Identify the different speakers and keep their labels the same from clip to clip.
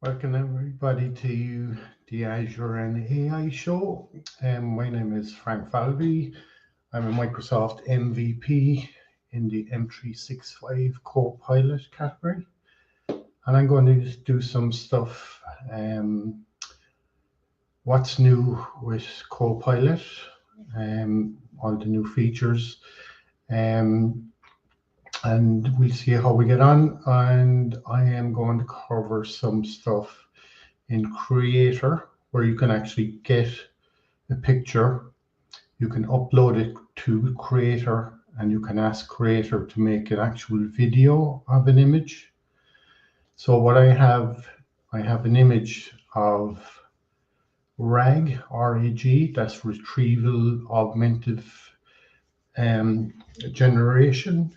Speaker 1: Welcome everybody to the Azure and AI Show. My name is Frank Falvey. I'm a Microsoft MVP in the M365 Copilot category. And I'm going to do some stuff. What's new with Copilot, all the new features. And we'll see how we get on. And I am going to cover some stuff in Creator, where you can actually get a picture, you can upload it to Creator, and you can ask Creator to make an actual video of an image. So what I have an image of RAG, R-A-G, that's retrieval augmented generation.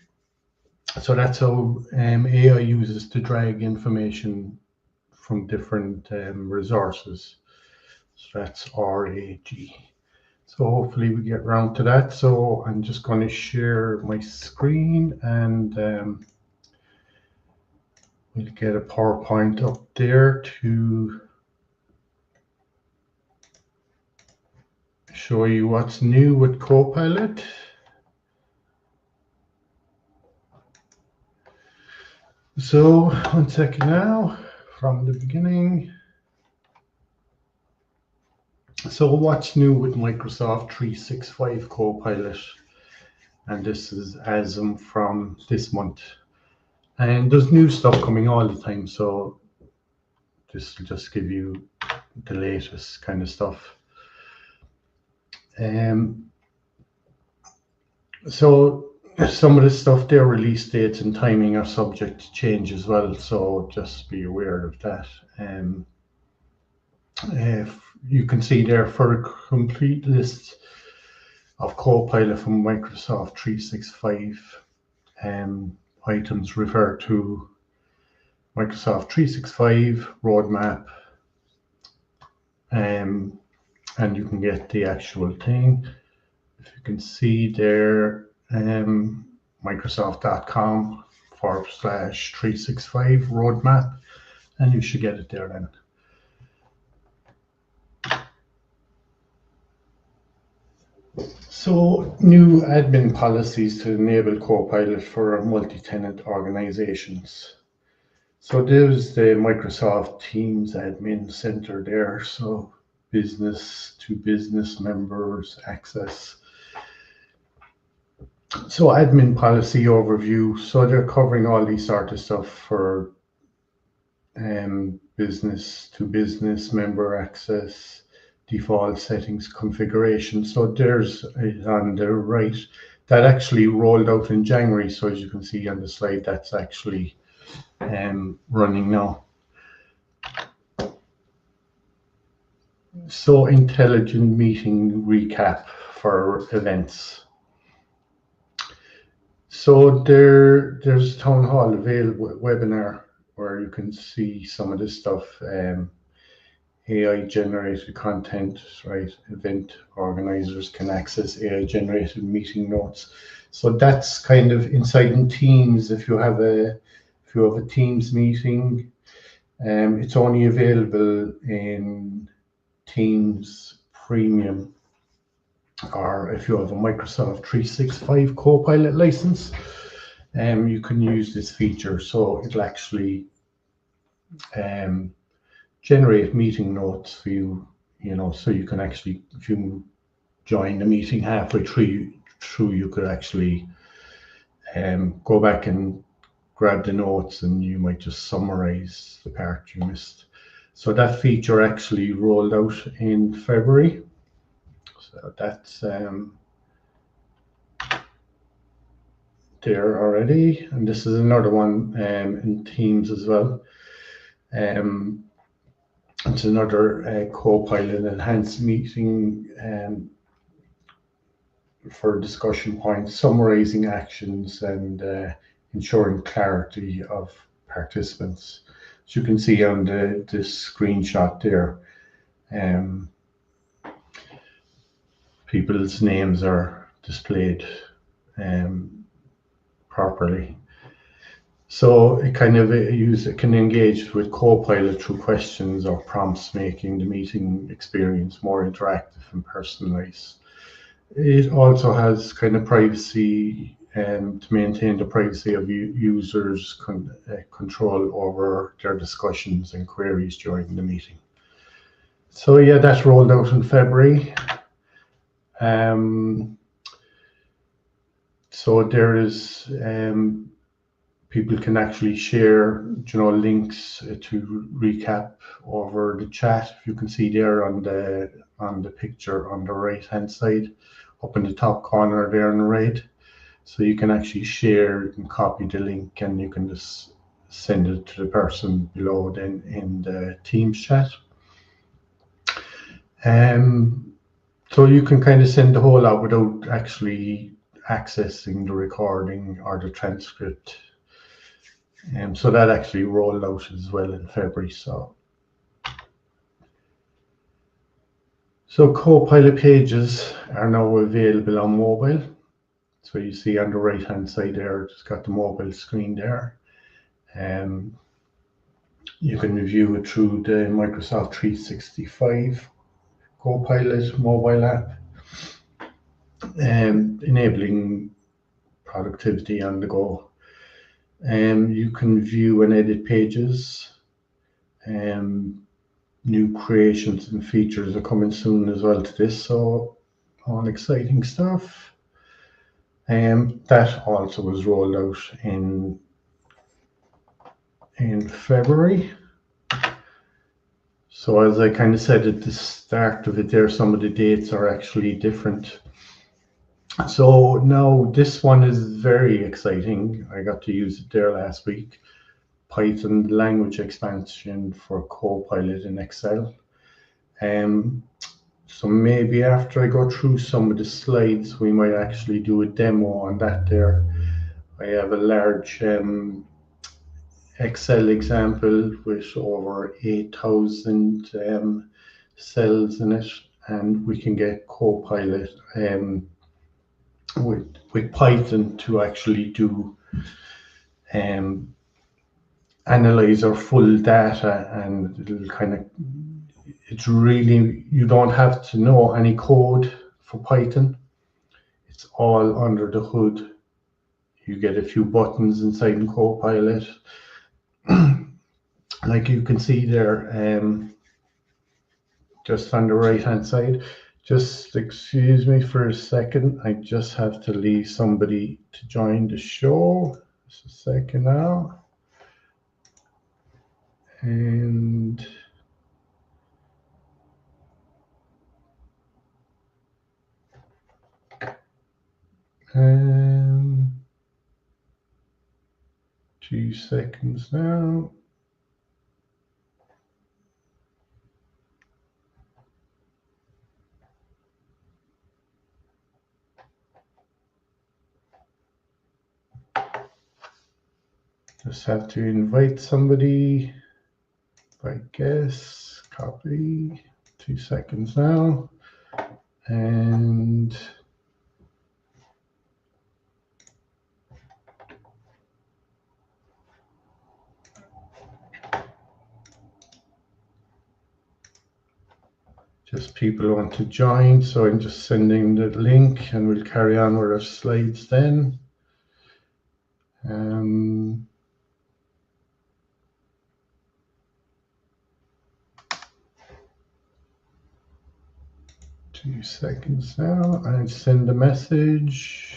Speaker 1: So that's how AI uses to drag information from different resources. So that's RAG. So hopefully we get around to that. So I'm just going to share my screen, and we'll get a PowerPoint up there to show you what's new with Copilot. So 1 second now, from the beginning. So what's new with Microsoft 365 Copilot? And this is as from this month. And there's new stuff coming all the time. So this will just give you the latest kind of stuff. So some of the stuff, their release dates and timing are subject to change as well. So just be aware of that. If you can see there, for a complete list of Copilot from Microsoft 365 items, refer to Microsoft 365 roadmap, and you can get the actual thing. If you can see there, Microsoft.com/365 roadmap, and you should get it there then. So new admin policies to enable Copilot for multi-tenant organizations. So there's the Microsoft Teams Admin Center there. So business to business members access. So admin policy overview. So they're covering all these sort of stuff for business to business member access, default settings configuration. So there's it on the right. That actually rolled out in January. So as you can see on the slide, that's actually running now. So intelligent meeting recap for events. So there's town hall available webinar where you can see some of this stuff. AI generated content, right? Event organizers can access AI generated meeting notes. So that's kind of inside in Teams. If you have a Teams meeting, it's only available in Teams Premium, or if you have a Microsoft 365 Copilot license, you can use this feature. So it'll actually generate meeting notes for you, so you can actually, if you join the meeting halfway through, you could actually go back and grab the notes, and you might just summarize the part you missed. So that feature actually rolled out in February. So that's there already. And this is another one in Teams as well. It's another Copilot enhanced meeting for discussion points, summarizing actions, and ensuring clarity of participants. As you can see on this screenshot there, people's names are displayed properly. So it kind of it can engage with Copilot through questions or prompts, making the meeting experience more interactive and personalized. It also has kind of privacy to maintain the privacy of users' control over their discussions and queries during the meeting. So yeah, that rolled out in February. So there is people can actually share, links to recap over the chat. You can see there on the picture on the right hand side, up in the top corner there in red. So you can actually share and copy the link, and you can just send it to the person below then in the Teams chat. So you can kind of send the whole out without actually accessing the recording or the transcript. So that actually rolled out as well in February. So Copilot pages are now available on mobile. So you see on the right hand side there, it's got the mobile screen there. You can view it through the Microsoft 365 Copilot mobile app, enabling productivity on the go. You can view and edit pages. New creations and features are coming soon as well to this, so all exciting stuff. That also was rolled out in February. So as I kind of said at the start of it there, some of the dates are actually different. So now this one is very exciting. I got to use it there last week. Python language expansion for Copilot in Excel. So maybe after I go through some of the slides, we might actually do a demo on that there. I have a large Excel example with over 8,000 cells in it, and we can get Copilot with Python to actually do analyze our full data, and it'll kind of, it's really, you don't have to know any code for Python. It's all under the hood. You get a few buttons inside in Copilot. Like you can see there, just on the right hand side. Just excuse me for a second. I just have to leave somebody to join the show. Just a second now. And 2 seconds now. Just have to invite somebody, I guess. Copy. 2 seconds now. And just people want to join, so I'm just sending the link, and we'll carry on with our slides then. 2 seconds now, and send a message.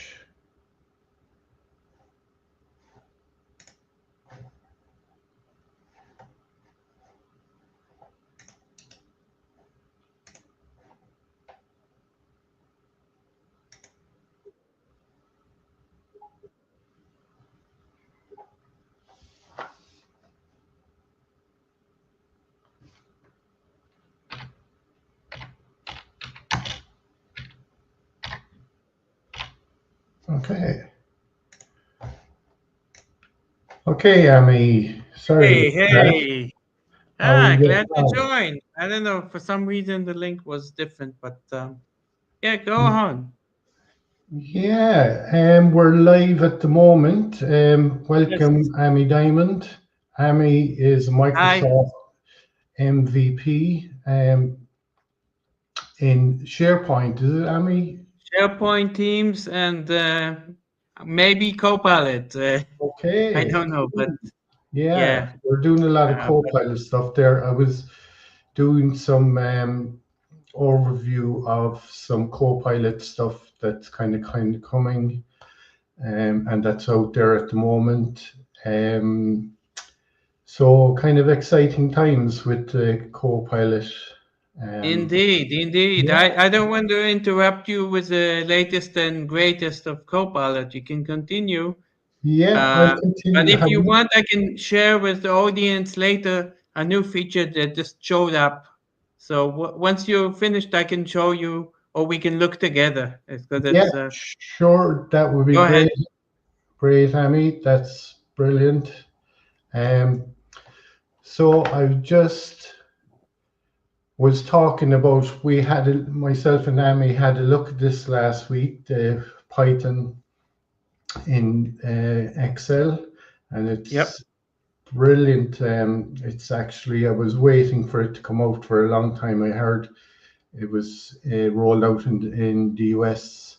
Speaker 1: Okay, Amy. Sorry.
Speaker 2: Hey. Glad to join. I don't know, for some reason the link was different, but yeah, go on.
Speaker 1: Yeah, we're live at the moment.
Speaker 2: Yes.
Speaker 1: Welcome, Amy Diamond. Amy is
Speaker 2: Hi.
Speaker 1: Microsoft MVP in SharePoint. Is it, Amy?
Speaker 2: SharePoint Teams and maybe Copilot. I
Speaker 1: Okay.
Speaker 2: don't know, but
Speaker 1: Yeah,
Speaker 2: yeah.
Speaker 1: we're doing a lot of
Speaker 2: But
Speaker 1: Copilot stuff there. I was doing some overview of some Copilot stuff that's kind of coming, and that's out there at the moment. So kind of exciting times with the Copilot. Um,
Speaker 2: indeed, indeed.
Speaker 1: yeah,
Speaker 2: I don't want to interrupt you with the latest and greatest of Copilot. You can continue.
Speaker 1: yeah, I'll
Speaker 2: Uh, but
Speaker 1: continue.
Speaker 2: if
Speaker 1: Have
Speaker 2: you
Speaker 1: you?
Speaker 2: want, I can share with the audience later a new feature that just showed up. So once you're finished, I can show you, or we can look together. Because
Speaker 1: Yeah,
Speaker 2: it's
Speaker 1: sure, that would be
Speaker 2: go ahead.
Speaker 1: great. Great, Amy. That's brilliant. Um, so I just was talking about myself and Amy had a look at this last week, the Python in Excel, and
Speaker 2: Yep.
Speaker 1: it's brilliant. It's actually, I was waiting for it to come out for a long time. I heard it was rolled out in the US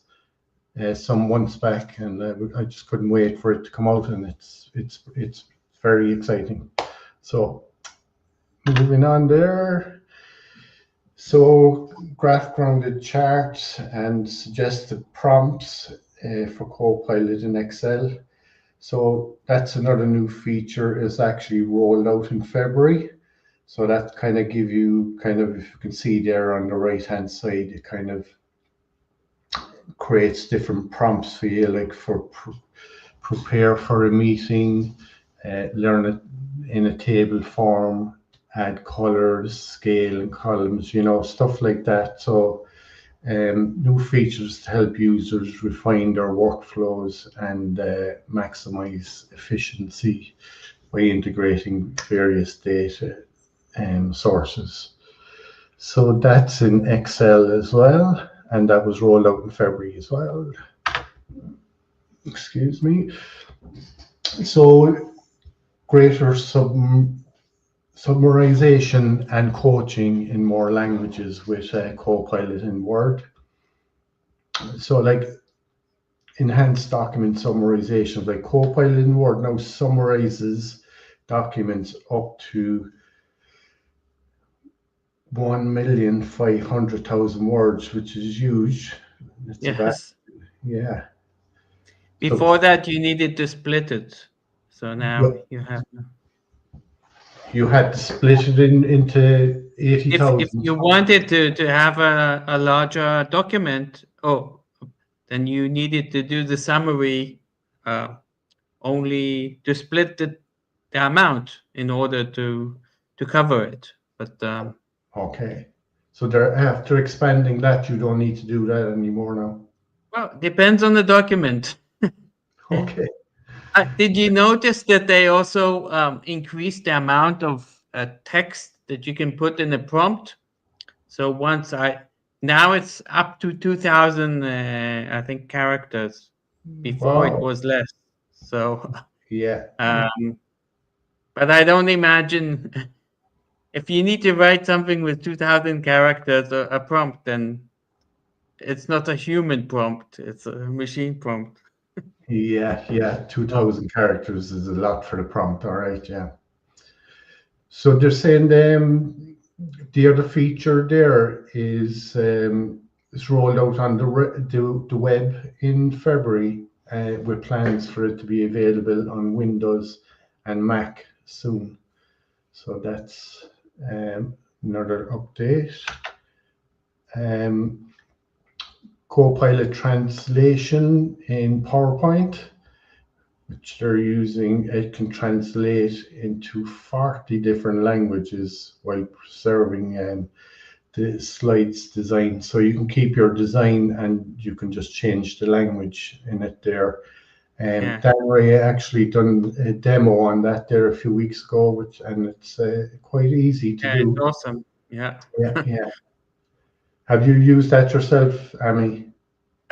Speaker 1: some months back, and I just couldn't wait for it to come out, and it's very exciting. So moving on there. So graph grounded charts and suggested prompts for Copilot in Excel. So that's another new feature is actually rolled out in February. So that kind of give you kind of, if you can see there on the right hand side, it kind of creates different prompts for you, like for prepare for a meeting, learn it in a table form, add colors, scale and columns, stuff like that. So new features to help users refine their workflows and maximize efficiency by integrating various data sources. So that's in Excel as well, and that was rolled out in February as well. Excuse me. So greater summarization and coaching in more languages with Copilot in Word. So like enhanced document summarization, like Copilot in Word now summarizes documents up to 1,500,000 words, which is huge. It's a vast,
Speaker 2: Yes.
Speaker 1: yeah. So
Speaker 2: Before that, you needed to split it. So now
Speaker 1: but
Speaker 2: you have.
Speaker 1: you had to split it into
Speaker 2: If
Speaker 1: 80,000.
Speaker 2: you wanted to have a larger document, then you needed to do the summary uh, only to split the amount in order to cover it. But
Speaker 1: Okay. So they're after expanding that, you don't need to do that anymore now.
Speaker 2: well, depends on the document.
Speaker 1: Okay.
Speaker 2: Did you notice that they also increased the amount of text that you can put in a prompt? So now it's up to 2,000, I think, characters. Before it
Speaker 1: Wow.
Speaker 2: was less. So,
Speaker 1: Yeah.
Speaker 2: um, but I don't imagine if you need to write something with 2,000 characters, a prompt, then it's not a human prompt. It's a machine prompt.
Speaker 1: Yeah. Yeah.
Speaker 2: So,
Speaker 1: 2,000 characters is a lot for the prompt. All right. Yeah. So they're saying the other feature there is rolled out on the web in February with plans for it to be available on Windows and Mac soon. So that's another update. Um, Copilot translation in PowerPoint, which they're using, it can translate into 40 different languages while preserving the slides design. So you can keep your design and you can just change the language in it there.
Speaker 2: yeah,
Speaker 1: Dan Ray actually done a demo on that there a few weeks ago, and it's quite easy to
Speaker 2: yeah, it's
Speaker 1: do.
Speaker 2: awesome. Yeah.
Speaker 1: Yeah, yeah. Have you used that yourself, Amy?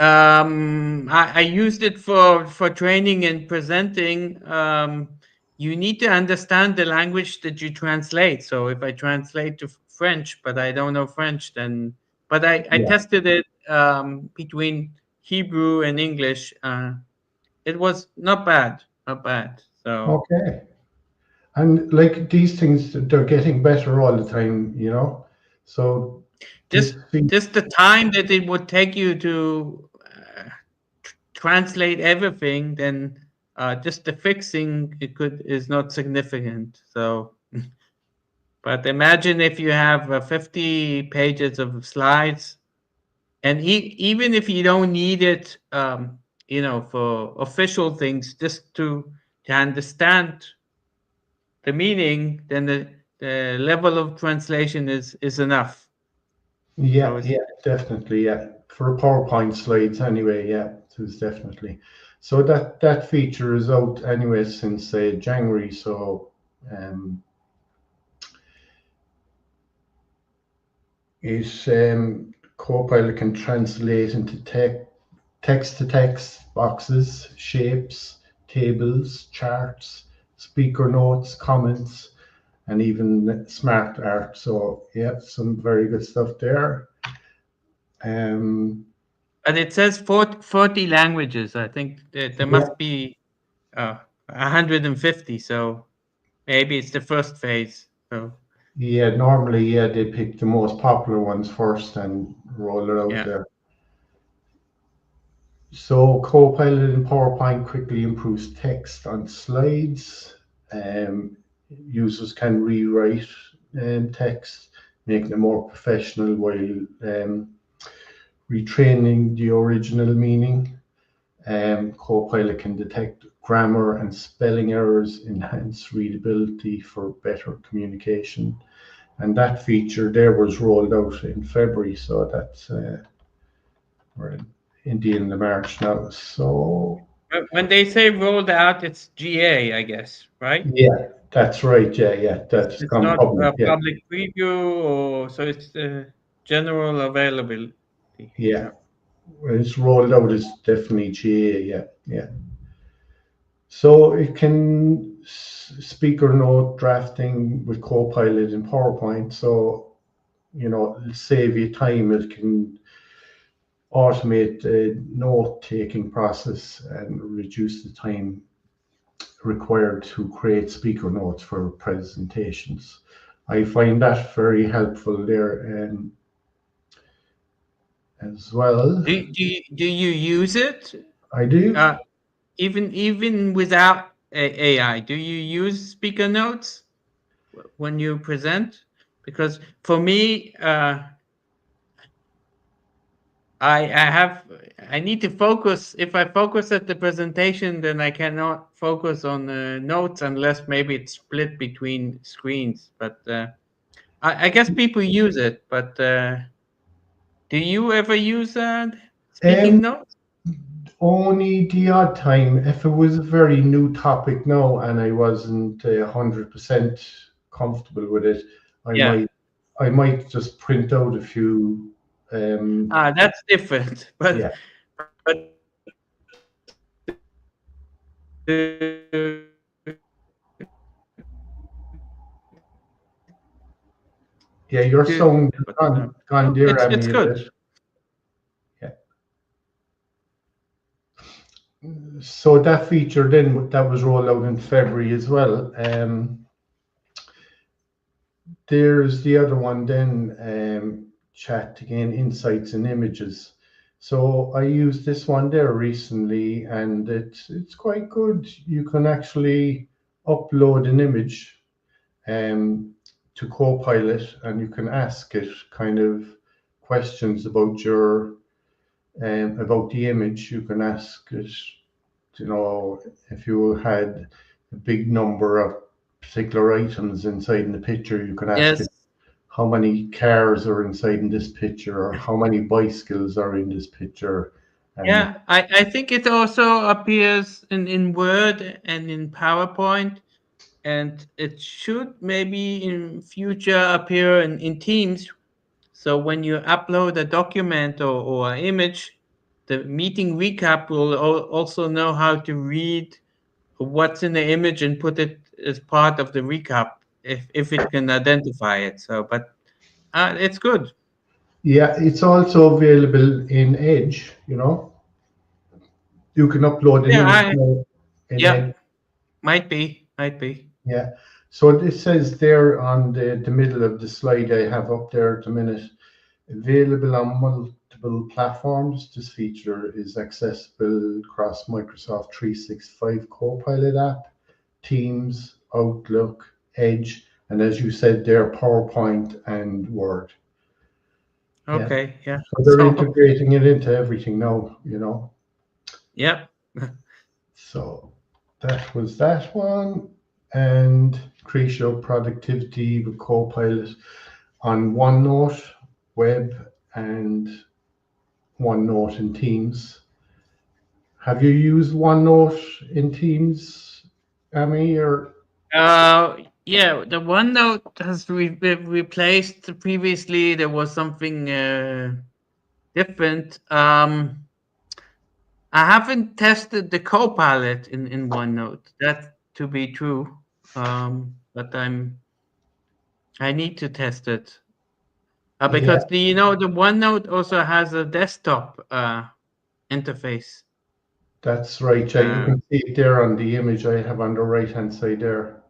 Speaker 2: I used it for training and presenting. You need to understand the language that you translate. So if I translate to French, but I don't know French, then but I
Speaker 1: Yeah.
Speaker 2: tested it between Hebrew and English. It was not bad, not bad. So
Speaker 1: Okay. And like these things, they're getting better all the time, you know. So
Speaker 2: just
Speaker 1: this thing,
Speaker 2: just the time that it would take you to translate everything, then just the fixing it could is not significant. So, but imagine if you have 50 pages of slides, and even if you don't need it, for official things, just to understand the meaning, then the level of translation is enough. So
Speaker 1: yeah,
Speaker 2: it's
Speaker 1: yeah, definitely, yeah. For PowerPoint slides, anyway, yeah, it was definitely. So that feature is out anyway since January. So um, it Copilot can translate into text to text boxes, shapes, tables, charts, speaker notes, comments, and even smart art. So yeah, some very good stuff there. Um,
Speaker 2: and it says 40 languages. I think there
Speaker 1: yeah,
Speaker 2: must be 150. So maybe it's the first phase. So
Speaker 1: yeah. Normally, yeah, they pick the most popular ones first and roll it out
Speaker 2: yeah.
Speaker 1: there. So Copilot in PowerPoint quickly improves text on slides. Um, Users can rewrite text, making it more professional while retraining the original meaning. Copilot can detect grammar and spelling errors, enhance readability for better communication. And that feature there was rolled out in February, so that's we're in the end of March now. So
Speaker 2: When they say rolled out, it's GA, I guess, right?
Speaker 1: yeah, that's right. Yeah, yeah, that's
Speaker 2: It's
Speaker 1: gone
Speaker 2: not
Speaker 1: public.
Speaker 2: a
Speaker 1: Yeah,
Speaker 2: public preview, or so it's general availability.
Speaker 1: yeah.
Speaker 2: Yeah.
Speaker 1: When it's rolled out, it's definitely GA. Yeah, yeah. So it can speaker note drafting with Copilot in PowerPoint. So it'll save you time. It can automate the note taking process and reduce the time required to create speaker notes for presentations. I find that very helpful there as well.
Speaker 2: Do you use it?
Speaker 1: I do.
Speaker 2: Uh, even without AI, do you use speaker notes when you present? Because for me, I need to focus. If I focus at the presentation, then I cannot focus on the notes unless maybe it's split between screens. But I guess people use it. But do you ever use
Speaker 1: Um,
Speaker 2: speaking notes?
Speaker 1: Only the odd time, if it was a very new topic now and I wasn't 100% comfortable with it, I
Speaker 2: Yeah,
Speaker 1: might I might just print out a few. Um,
Speaker 2: that's different.
Speaker 1: yeah,
Speaker 2: But
Speaker 1: yeah, your sound has gone
Speaker 2: no,
Speaker 1: there,
Speaker 2: it's
Speaker 1: Amy, a
Speaker 2: good.
Speaker 1: bit. Yeah. So that feature then that was rolled out in February as well. There's the other one then, chat again, insights and images. So I used this one there recently, and it's quite good. You can actually upload an image to Copilot, and you can ask it kind of questions about your about the image. You can ask it, if you had a big number of particular items inside in the picture, you can ask
Speaker 2: Yes.
Speaker 1: it how many cars are inside in this picture or how many bicycles are in this picture. And
Speaker 2: Yeah, I think it also appears in Word and in PowerPoint, and it should maybe in future appear in Teams. So when you upload a document or an image, the meeting recap will also know how to read what's in the image and put it as part of the recap if it can identify it. So, but it's good.
Speaker 1: Yeah, it's also available in Edge, you know. You can upload an image
Speaker 2: Yeah,
Speaker 1: now in Edge.
Speaker 2: might be.
Speaker 1: Yeah. So it says there on the middle of the slide I have up there at the minute, available on multiple platforms. This feature is accessible across Microsoft 365 Copilot app, Teams, Outlook, Edge, and as you said there, PowerPoint and Word.
Speaker 2: Okay, yeah.
Speaker 1: So they're
Speaker 2: So,
Speaker 1: integrating it into everything now, you know.
Speaker 2: yeah.
Speaker 1: So that was that one. And increase your productivity with Copilot on OneNote, Web, and OneNote in Teams. Have you used OneNote in Teams, Amy? Or
Speaker 2: Yeah, the OneNote has replaced previously. There was something different. I haven't tested the Copilot in OneNote. That to be true. But I need to test it
Speaker 1: yeah,
Speaker 2: because the OneNote also has a desktop interface.
Speaker 1: that's right. Yeah, you
Speaker 2: Uh,
Speaker 1: can see it there on the image I have on the right hand side there.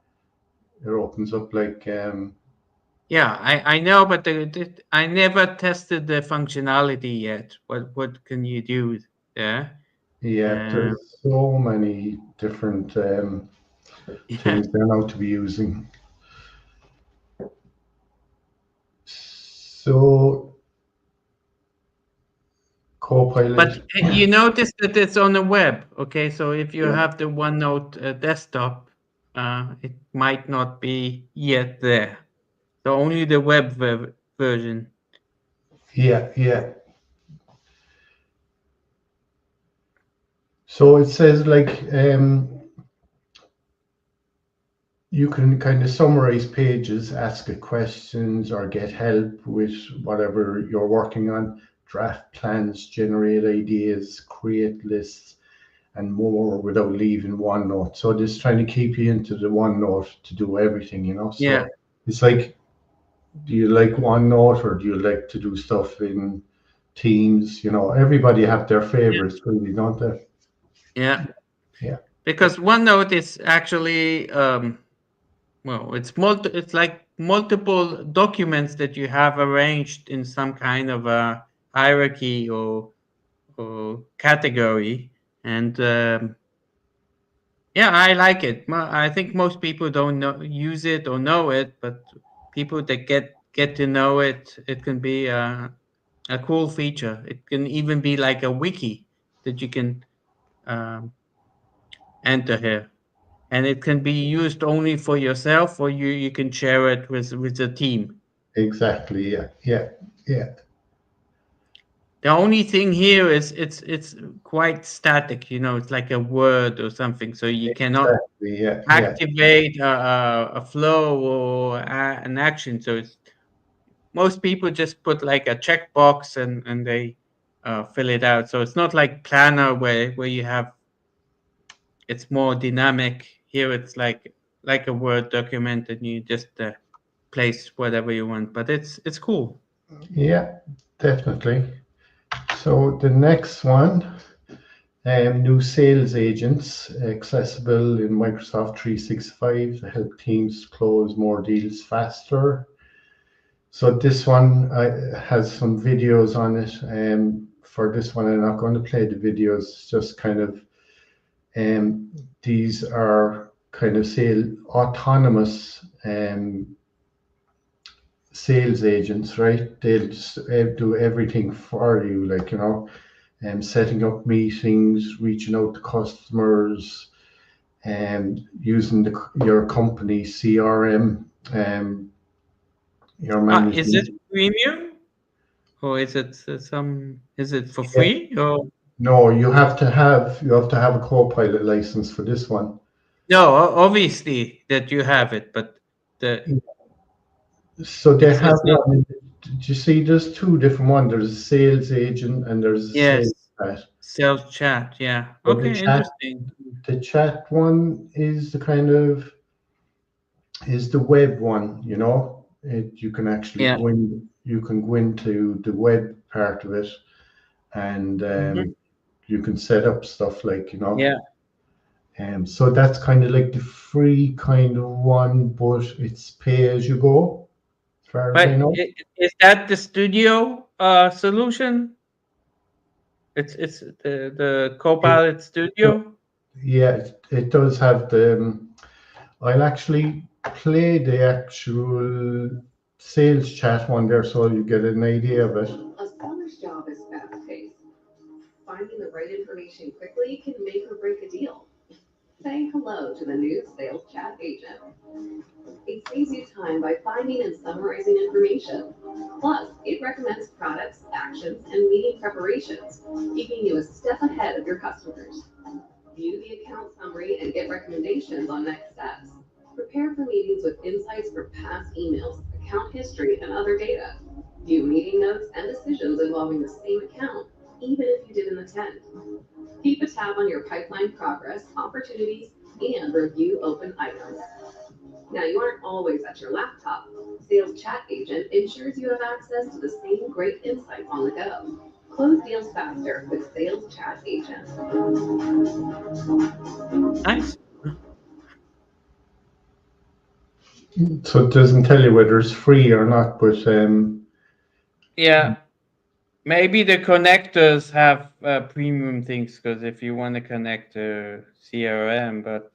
Speaker 1: It opens up like
Speaker 2: yeah, I know, but I never tested the functionality yet. What can you do there?
Speaker 1: yeah,
Speaker 2: Uh,
Speaker 1: there's so many different
Speaker 2: yeah.
Speaker 1: things there now to be using. So Copilot,
Speaker 2: But you notice that it's on the web, okay? So if you
Speaker 1: yeah,
Speaker 2: have the OneNote desktop, it might not be yet there. So only the web version.
Speaker 1: yeah. So it says like you can kind of summarize pages, ask it questions, or get help with whatever you're working on, draft plans, generate ideas, create lists, and more without leaving OneNote. So this trying to keep you into the OneNote to do everything, you know.
Speaker 2: Yeah,
Speaker 1: So it's like, do you like OneNote or do you like to do stuff in Teams? You know, everybody have their
Speaker 2: yeah,
Speaker 1: favorites, really, don't they?
Speaker 2: yeah.
Speaker 1: Yeah,
Speaker 2: Because OneNote is actually well, it's like multiple documents that you have arranged in some kind of a hierarchy or category, and yeah, I like it. I think most people don't use it or know it, but people that get to know it, it can be a cool feature. It can even be like a wiki that you can um, enter here, and it can be used only for yourself, or you can share it with the team.
Speaker 1: exactly. Yeah.
Speaker 2: The only thing here is it's quite static. It's like a word or something, so you cannot
Speaker 1: Exactly. Yeah.
Speaker 2: activate a flow or an action. So most people just put like a checkbox and they fill it out. So it's not like Planner where you have it's more dynamic. Here it's like a Word document and you just place whatever you want. But it's cool.
Speaker 1: Yeah, definitely. So the next one, new sales agents accessible in Microsoft 365 to help teams close more deals faster. So this one has some videos on it. For this one, I'm not going to play the videos. Just kind of these are kind of autonomous sales agents, right? They'll just do everything for you, like, you know, setting up meetings, reaching out to customers, and using your company CRM, your
Speaker 2: Is it
Speaker 1: management.
Speaker 2: premium or is it is it for
Speaker 1: Yeah.
Speaker 2: free or?
Speaker 1: No, you have to have a Copilot license for this one.
Speaker 2: No, obviously that you have it, but the
Speaker 1: So they have
Speaker 2: it's not.
Speaker 1: one. Did you see? There's two different ones. There's a sales agent and there's a
Speaker 2: Yes.
Speaker 1: sales chat.
Speaker 2: Sales chat, yeah.
Speaker 1: So
Speaker 2: Okay, interesting.
Speaker 1: the chat one is the kind of is the web one, you know. You can actually
Speaker 2: Yeah.
Speaker 1: go in. You can go into the web part of it, and
Speaker 2: Mhm.
Speaker 1: you can set up stuff like, you know.
Speaker 2: Yeah.
Speaker 1: So that's kind of like the free kind of one, but it's pay as you go, as far as I
Speaker 2: But
Speaker 1: know.
Speaker 2: is that the studio solution? It's the
Speaker 1: It,
Speaker 2: Copilot
Speaker 1: do-
Speaker 2: Studio.
Speaker 1: yeah, it does have the. I'll actually play the actual sales chat one there, so you get an idea of it.
Speaker 3: A seller's job is fast-paced. Finding the right information quickly can make or break a deal. Say hello to the new sales chat agent. It saves you time by finding and summarizing information. Plus, it recommends products, actions, and meeting preparations, keeping you a step ahead of your customers. View the account summary and get recommendations on next steps. Prepare for meetings with insights from past emails, account history, and other data. View meeting notes and decisions involving the same account, even if you didn't attend. Keep a tab on your pipeline progress, opportunities, and review open items. Now, you aren't always at your laptop. Sales Chat Agent ensures you have access to the same great insights on the go. Close deals faster with Sales Chat Agent.
Speaker 2: Nice.
Speaker 1: So it doesn't tell you whether it's free or not, but
Speaker 2: Yeah. Maybe the connectors have premium things because if you want to connect to CRM, but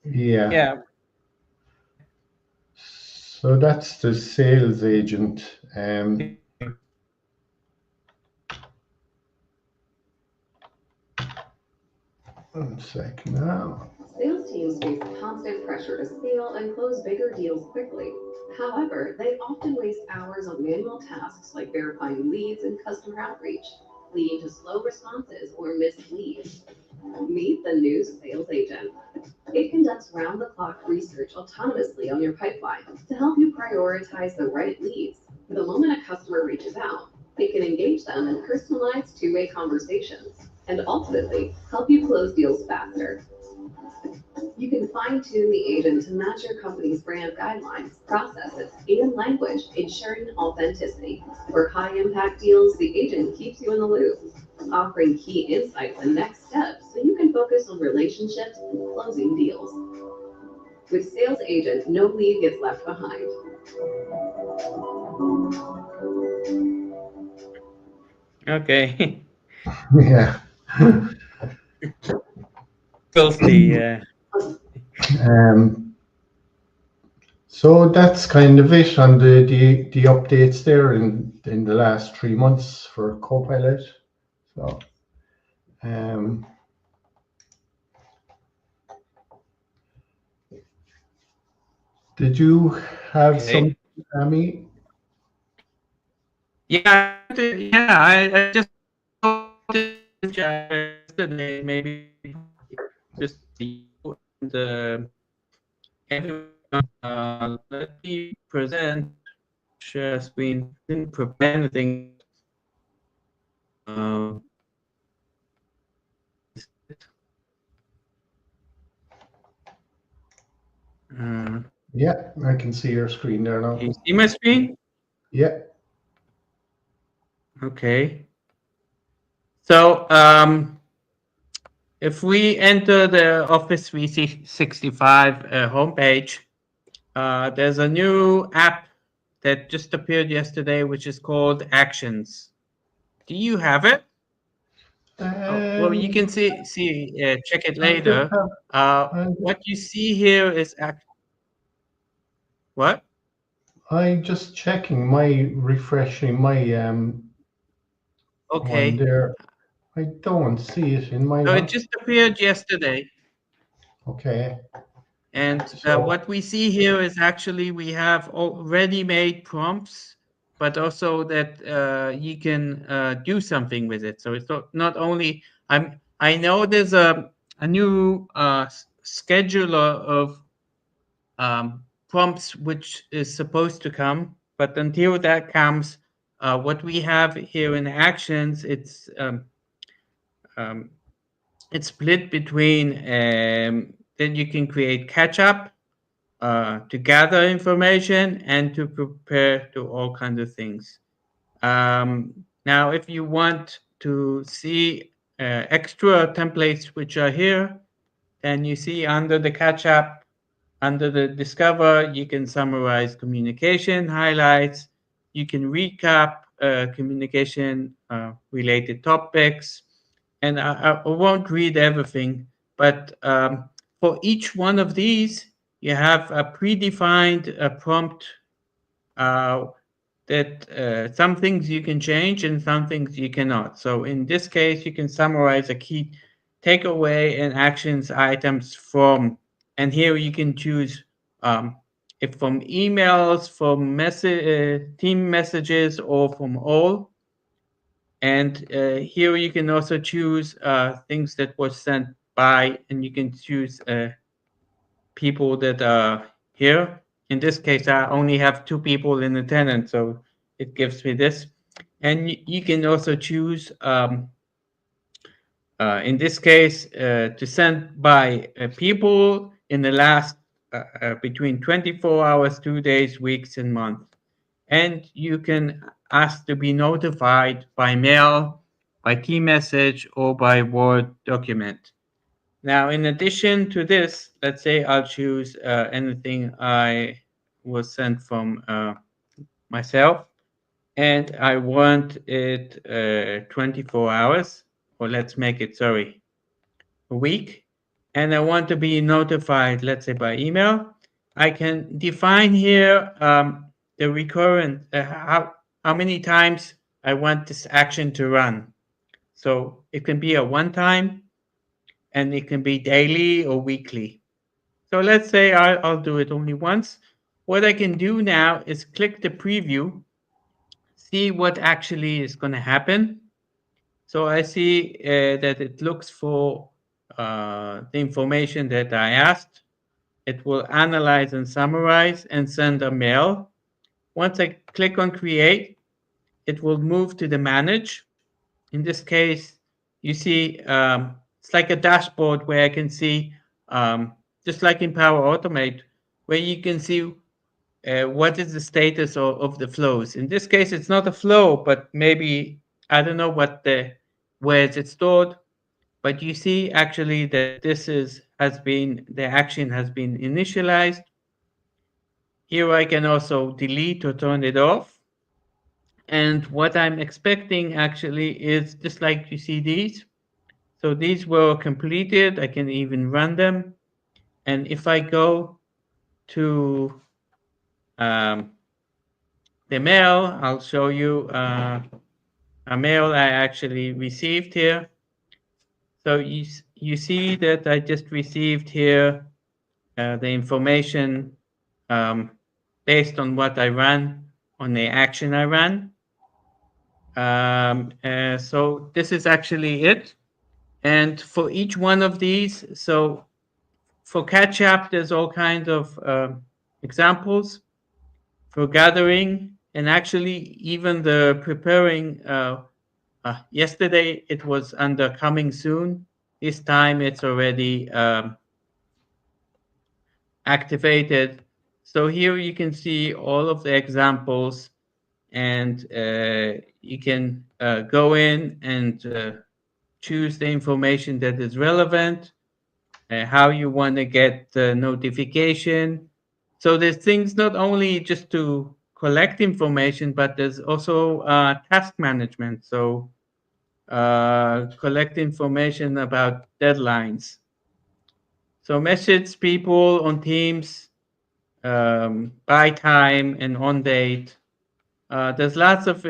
Speaker 1: yeah.
Speaker 2: yeah.
Speaker 1: So that's the sales agent. 1 second now.
Speaker 3: Sales teams face constant pressure to scale and close bigger deals quickly. However, they often waste hours on manual tasks like verifying leads and customer outreach, leading to slow responses or missed leads. Meet the new sales agent. It conducts round-the-clock research autonomously on your pipeline to help you prioritize the right leads. The moment a customer reaches out, it can engage them in personalized two-way conversations and ultimately help you close deals faster. You can fine-tune the agent to match your company's brand guidelines, processes, and language, ensuring authenticity. For high-impact deals, the agent keeps you in the loop, offering key insights and next steps so you can focus on relationships and closing deals. With Sales Agent, no lead gets left behind.
Speaker 2: Okay.
Speaker 1: Yeah.
Speaker 2: Filthy.
Speaker 1: So that's kind of it on the updates there in the last 3 months for Copilot. So did you have some, Amy?
Speaker 2: Yeah, I just yesterday, maybe just you and everyone. Let me present share screen. Didn't prepare anything. Um,
Speaker 1: Yeah, I can see your screen there now.
Speaker 2: you see my screen?
Speaker 1: Yeah.
Speaker 2: Okay. So if we enter the Office 365 homepage, there's a new app that just appeared yesterday, which is called Actions. Do you have it? Well, you can check it
Speaker 1: I don't
Speaker 2: later.
Speaker 1: have.
Speaker 2: What you see here is what?
Speaker 1: I'm just checking my refreshing my one
Speaker 2: Okay.
Speaker 1: there. I don't see it in my
Speaker 2: So it
Speaker 1: one.
Speaker 2: just appeared yesterday.
Speaker 1: Okay.
Speaker 2: And
Speaker 1: So
Speaker 2: what we see here is actually we have already made prompts, but also that you can do something with it. So it's not only I know there's a new scheduler of prompts which is supposed to come, but until that comes, what we have here in Actions, it's it's split between that you can create catch up to gather information and to prepare to all kinds of things. Now, if you want to see extra templates which are here, then you see under the catch up, under the discover, you can summarize communication highlights. You can recap communication related topics. And I won't read everything, but for each one of these, you have a predefined prompt that some things you can change and some things you cannot. So in this case, you can summarize a key takeaway and actions items from, and here you can choose if from emails, from team messages, or from all. And here you can also choose things that was sent by, and you can choose people that are here. In this case, I only have 2 people in attendance, so it gives me this. And you can also choose, in this case, to send by people in the last between 24 hours, 2 days, weeks, and months. And you can ask to be notified by mail, by key message, or by Word document. Now, in addition to this, let's say I'll choose anything I was sent from myself, and I want it 24 hours, or let's make it, sorry, a week, and I want to be notified, let's say by email. I can define here the recurrent, how many times I want this action to run. So it can be a one time, and it can be daily or weekly. So let's say I'll do it only once. What I can do now is click the preview, see what actually is going to happen. So I see that it looks for the information that I asked. It will analyze and summarize and send a mail. Once I click on create, it will move to the manage. In this case, you see it's like a dashboard where I can see, just like in Power Automate, where you can see what is the status of the flows. In this case, it's not a flow, but maybe, I don't know where it's stored, but you see actually that the action has been initialized. Here I can also delete or turn it off. And what I'm expecting actually is just like you see these. So these were completed. I can even run them. And if I go to the mail, I'll show you a mail I actually received here. So you see that I just received here the information based on what I ran, on the action I ran. So this is actually it. And for each one of these, so for catch up, there's all kinds of examples. For gathering, and actually even the preparing, yesterday it was under coming soon. This time it's already activated. So here you can see all of the examples, and you can go in and choose the information that is relevant, how you want to get the notification. So there's things not only just to collect information, but there's also task management. So collect information about deadlines. So message people on Teams by time and on date. There's lots of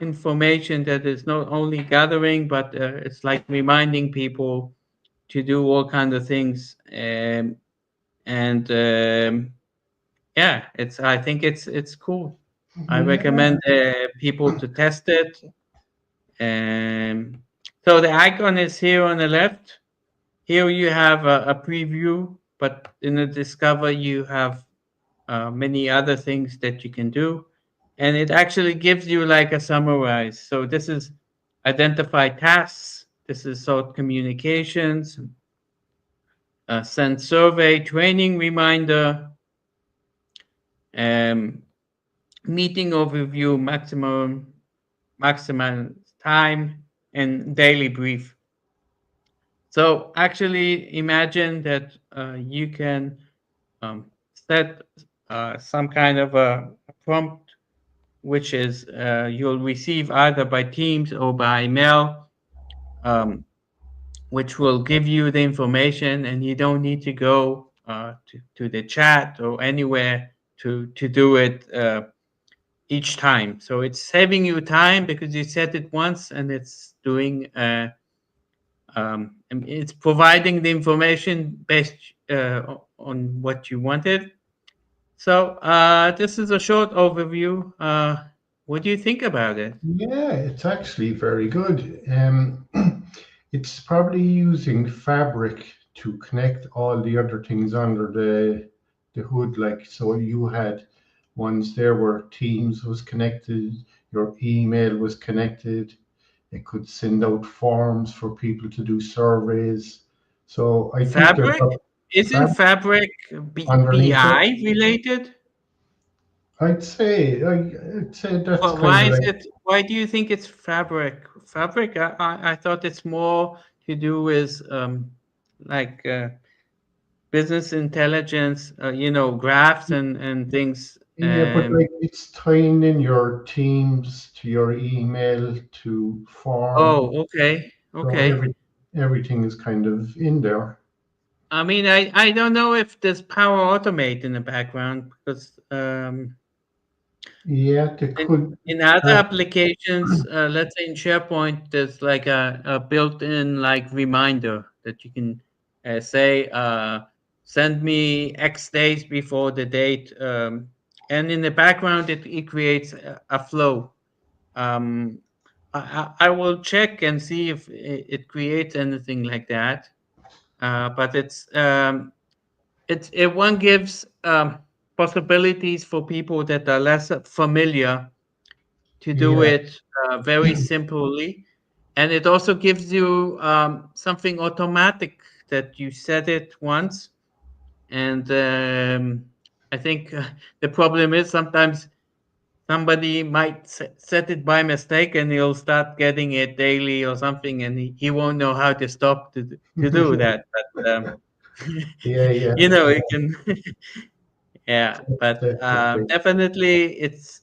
Speaker 2: information that is not only gathering, but it's like reminding people to do all kinds of things. Yeah, I think it's cool. I recommend people to test it. So the icon is here on the left. Here you have a preview, but in the Discover you have many other things that you can do. And it actually gives you like a summarize. So this is identify tasks. This is sort communications, send survey, training reminder, meeting overview, maximum time, and daily brief. So actually imagine that you can set some kind of a prompt, which is you'll receive either by Teams or by email, which will give you the information, and you don't need to go to the chat or anywhere to do it each time. So it's saving you time because you set it once, and it's doing it's providing the information based on what you wanted. So this is a short overview. What do you think about it?
Speaker 1: Yeah, it's actually very good. It's probably using Fabric to connect all the other things under the hood. Like, so you had ones there where Teams was connected, your email was connected. It could send out forms for people to do surveys. So I think there's
Speaker 2: Fabric? Isn't
Speaker 1: Fabric
Speaker 2: Fabric
Speaker 1: underneath it.
Speaker 2: BI related?
Speaker 1: I'd say that's
Speaker 2: Well,
Speaker 1: kind
Speaker 2: why
Speaker 1: of
Speaker 2: is
Speaker 1: like,
Speaker 2: it? Why do you think it's Fabric? Fabric? I thought it's more to do with like business intelligence, graphs and things.
Speaker 1: yeah, but like it's tying in your Teams to your email to form.
Speaker 2: Oh, okay,
Speaker 1: So
Speaker 2: okay.
Speaker 1: everything is kind of in there.
Speaker 2: I mean, I don't know if there's Power Automate in the background because
Speaker 1: Yeah, they could.
Speaker 2: in other
Speaker 1: Uh,
Speaker 2: applications, let's say in SharePoint, there's like a built-in like reminder that you can say, send me X days before the date, and in the background it creates a flow. I will check and see if it creates anything like that. But it one gives possibilities for people that are less familiar to do
Speaker 1: yeah,
Speaker 2: it very simply, and it also gives you something automatic that you set it once, and I think the problem is sometimes somebody might set it by mistake and he'll start getting it daily or something, and he won't know how to stop to do that. But
Speaker 1: yeah, yeah,
Speaker 2: it can. Yeah, but
Speaker 1: definitely.
Speaker 2: definitely it's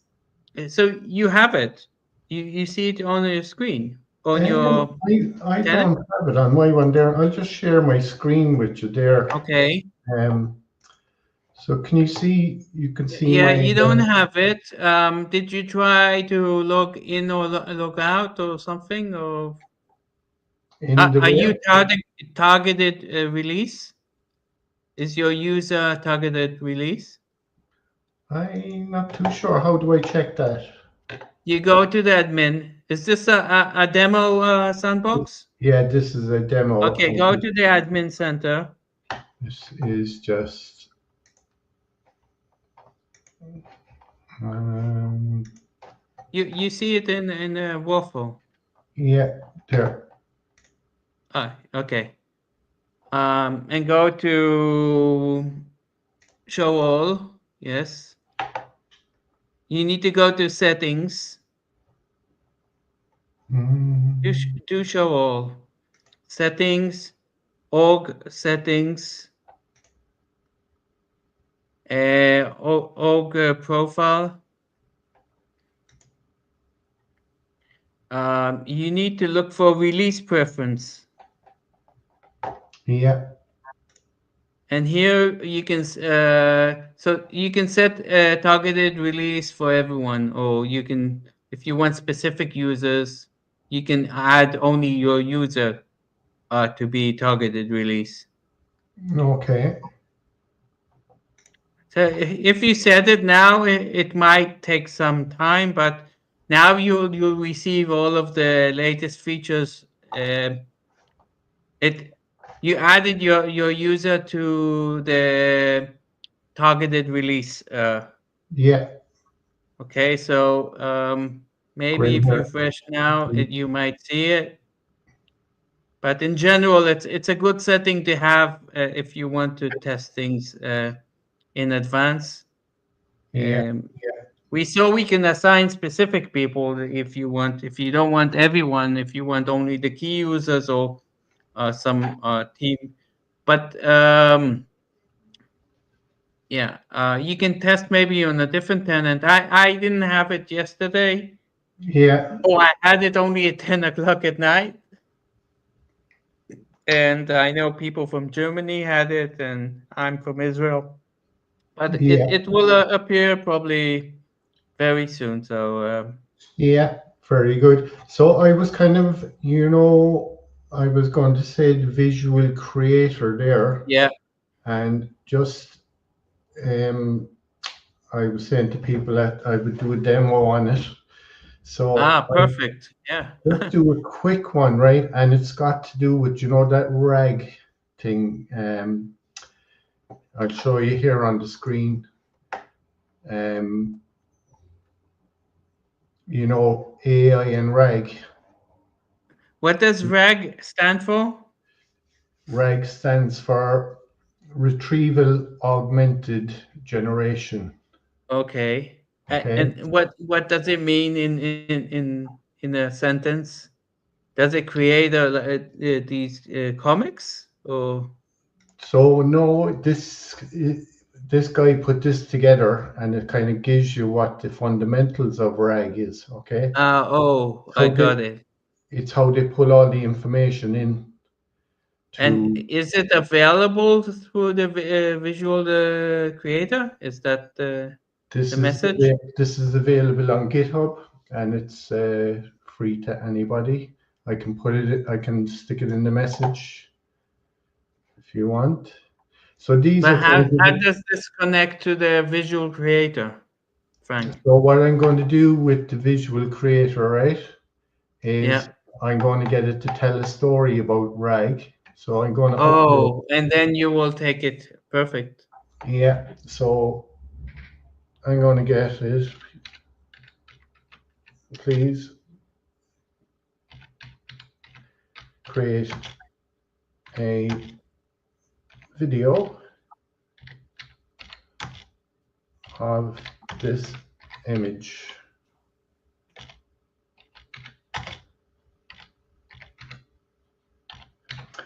Speaker 2: so you have it. You see it on your screen on your
Speaker 1: I
Speaker 2: tenant.
Speaker 1: don't have it on my one there. I'll just share my screen with you there.
Speaker 2: Okay.
Speaker 1: Um, so can you see? You can see
Speaker 2: Yeah,
Speaker 1: my
Speaker 2: you don't have it. Did you try to log in or log out or something? Or
Speaker 1: in the
Speaker 2: are you
Speaker 1: web.
Speaker 2: targeted release? Is your user targeted release?
Speaker 1: I'm not too sure. How do I check that?
Speaker 2: You go to the admin. Is this a demo sandbox?
Speaker 1: Yeah, this is a demo.
Speaker 2: Okay, go to the admin center.
Speaker 1: This is just. Um,
Speaker 2: You see it in a waffle.
Speaker 1: yeah, there.
Speaker 2: Ah, okay. And go to show all. Yes. You need to go to settings. Do show all. Settings, org settings, org profile. You need to look for release preference.
Speaker 1: Yeah.
Speaker 2: And here you can so you can set a targeted release for everyone, or you can, if you want specific users, you can add only your user to be targeted release.
Speaker 1: Okay.
Speaker 2: So if you set it now, it might take some time, but now you'll receive all of the latest features. It You added your user to the targeted release.
Speaker 1: Yeah.
Speaker 2: Okay, so maybe
Speaker 1: Great.
Speaker 2: if you refresh now, you might see it. But in general, it's a good setting to have if you want to test things in advance.
Speaker 1: Yeah.
Speaker 2: We can assign specific people if you want. If you don't want everyone, if you want only the key users or some team. But yeah, you can test maybe on a different tenant. I didn't have it yesterday.
Speaker 1: Yeah.
Speaker 2: Oh, I had it only at 10 o'clock at night. And I know people from Germany had it, and I'm from Israel. But
Speaker 1: Yeah.
Speaker 2: it will appear probably very soon. So
Speaker 1: Yeah. Very good. So I was kind of, I was going to say the visual creator there,
Speaker 2: yeah.
Speaker 1: and just I was saying to people that I would do a demo on it. So I
Speaker 2: Perfect. Yeah.
Speaker 1: just do a quick one, right? And it's got to do with, that rag thing. I'll show you here on the screen. AI and rag.
Speaker 2: What does RAG stand for?
Speaker 1: RAG stands for Retrieval Augmented Generation.
Speaker 2: Okay.
Speaker 1: Okay.
Speaker 2: And what does it mean in a sentence? Does it create these comics or?
Speaker 1: So no, this guy put this together, and it kind of gives you what the fundamentals of RAG is. Okay.
Speaker 2: I got it.
Speaker 1: It's how they pull all the information in
Speaker 2: And
Speaker 1: to
Speaker 2: is it available through the visual creator? Is that the message?
Speaker 1: this is available on GitHub, and it's free to anybody. I can stick it in the message if you want. So these
Speaker 2: But
Speaker 1: are kind
Speaker 2: how
Speaker 1: of
Speaker 2: does this connect to the visual creator, Frank?
Speaker 1: so what I'm going to do with the visual creator, right,
Speaker 2: Yeah.
Speaker 1: is I'm going to get it to tell a story about RAG. So I'm going to upload.
Speaker 2: Oh, and then you will take it. Perfect.
Speaker 1: Yeah. So I'm going to get it. Please create a video of this image.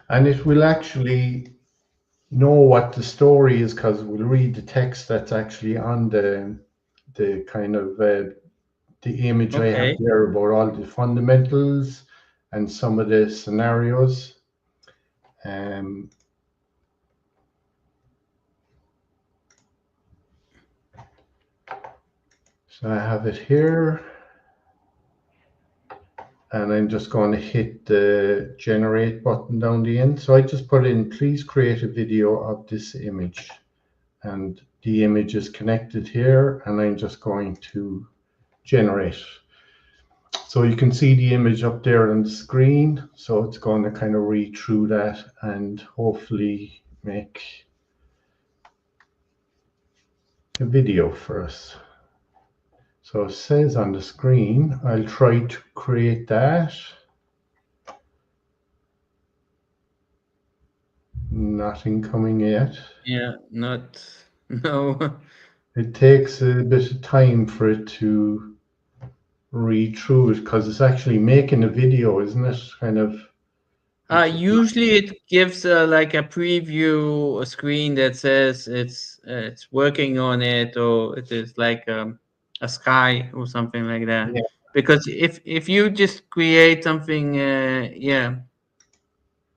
Speaker 1: And it will actually know what the story is because we'll read the text that's actually on the kind of the image I have
Speaker 2: Okay.
Speaker 1: there about all the fundamentals and some of the scenarios. So I have it here, and I'm just going to hit the generate button down the end. So I just put in, please create a video of this image, and the image is connected here, and I'm just going to generate. So you can see the image up there on the screen. So it's going to kind of read through that and hopefully make a video for us. So it says on the screen, I'll try to create that. Nothing coming yet.
Speaker 2: Yeah, no.
Speaker 1: It takes a bit of time for it to read through it because it's actually making a video, isn't it? Kind of.
Speaker 2: Usually it gives like a preview screen that says it's working on it, or it is like a sky or something like that.
Speaker 1: Yeah.
Speaker 2: Because if you just create something, yeah,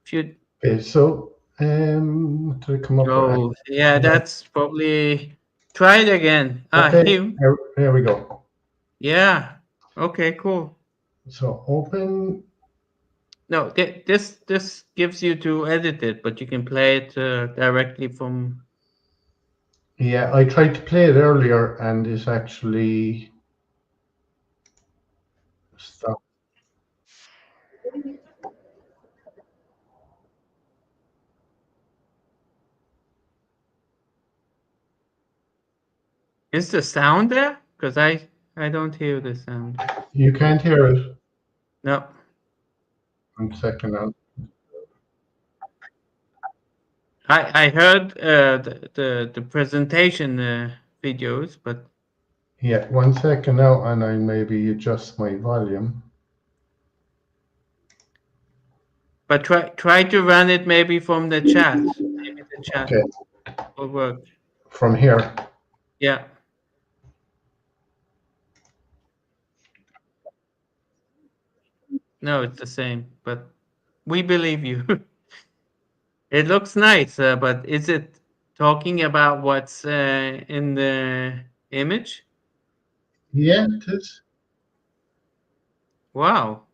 Speaker 2: if you
Speaker 1: Okay, so what did I come up with?
Speaker 2: oh yeah, that's probably try it again.
Speaker 1: Okay,
Speaker 2: Here,
Speaker 1: there we go.
Speaker 2: yeah, okay, cool.
Speaker 1: So open.
Speaker 2: No, this gives you to edit it, but you can play it directly from.
Speaker 1: Yeah, I tried to play it earlier and it actually stopped.
Speaker 2: Is the sound there? Because I don't hear the sound.
Speaker 1: You can't hear it.
Speaker 2: No.
Speaker 1: 1 second now.
Speaker 2: I heard the presentation videos, but
Speaker 1: Yeah, 1 second now, and I maybe adjust my volume.
Speaker 2: try to run it maybe from the chat. Maybe the chat
Speaker 1: Okay,
Speaker 2: will work.
Speaker 1: from here.
Speaker 2: Yeah. No, it's the same, but we believe you. It looks nice, but is it talking about what's in the image?
Speaker 1: Yeah, it is.
Speaker 2: Wow.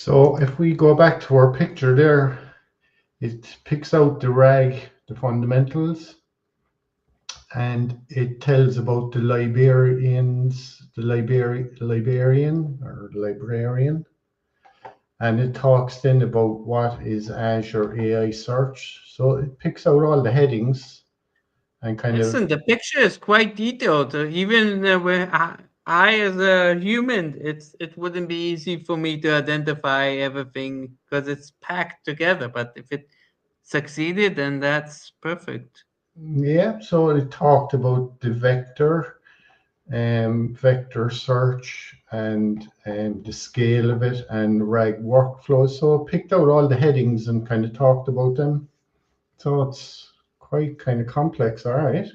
Speaker 1: So if we go back to our picture there, it picks out the RAG, the fundamentals, and it tells about the librarians, the librarian or librarian, and it talks then about what is Azure AI search. So it picks out all the headings and kind of,
Speaker 2: Listen, the picture is quite detailed. Even when I, as a human, it wouldn't be easy for me to identify everything because it's packed together. But if it succeeded, then that's perfect.
Speaker 1: yeah, so it talked about the vector search and the scale of it and RAG workflow. So it picked out all the headings and kind of talked about them. So it's quite kind of complex, all right.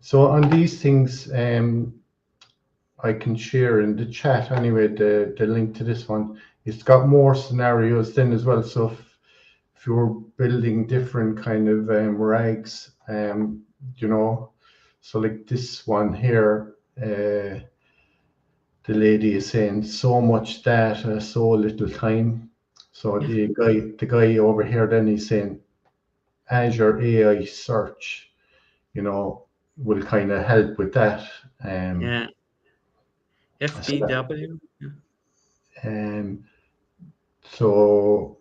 Speaker 1: So on these things, I can share in the chat anyway, the link to this one. It's got more scenarios then as well. So if you're building different kind of RAGs, you know, so like this one here, the lady is saying so much data, so little time. So the guy over here then he's saying Azure AI search, you know, will kind of help with that.
Speaker 2: Yeah.
Speaker 1: So,
Speaker 2: FDW.
Speaker 1: so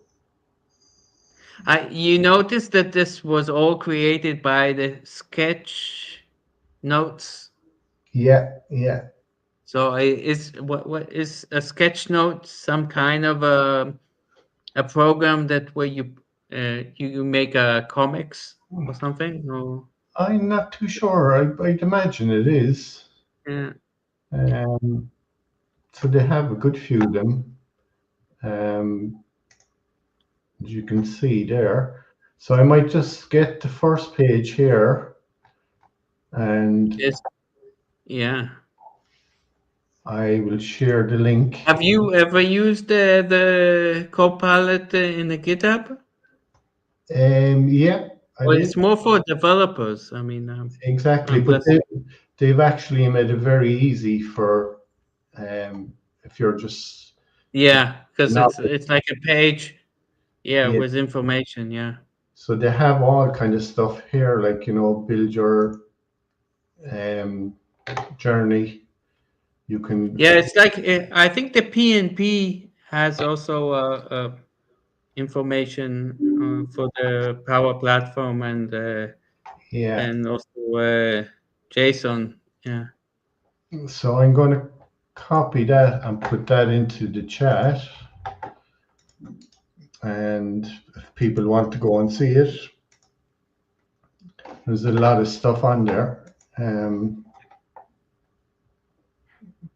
Speaker 2: You noticed that this was all created by the sketch notes.
Speaker 1: yeah.
Speaker 2: So is what is a sketch note some kind of a program that where you make a comics or something? Or
Speaker 1: I'm not too sure. I'd imagine it is.
Speaker 2: yeah.
Speaker 1: Um, so they have a good few of them, as you can see there. So I might just get the first page here, and
Speaker 2: Yes. Yeah.
Speaker 1: I will share the link.
Speaker 2: Have you ever used the Copilot in the GitHub?
Speaker 1: Yeah, I
Speaker 2: Well,
Speaker 1: did
Speaker 2: it's more for developers. I mean,
Speaker 1: exactly, but
Speaker 2: unless
Speaker 1: they've actually made it very easy for if you're just
Speaker 2: yeah, because
Speaker 1: not
Speaker 2: it's like a page, yeah,
Speaker 1: yeah.
Speaker 2: with information. Yeah.
Speaker 1: So they have all kind of stuff here, like build your um, journey. You can,
Speaker 2: Yeah, it's like I think the PNP has also information for the Power Platform
Speaker 1: yeah.
Speaker 2: and also JSON. Yeah.
Speaker 1: So I'm going to copy that and put that into the chat. And if people want to go and see it, there's a lot of stuff on there.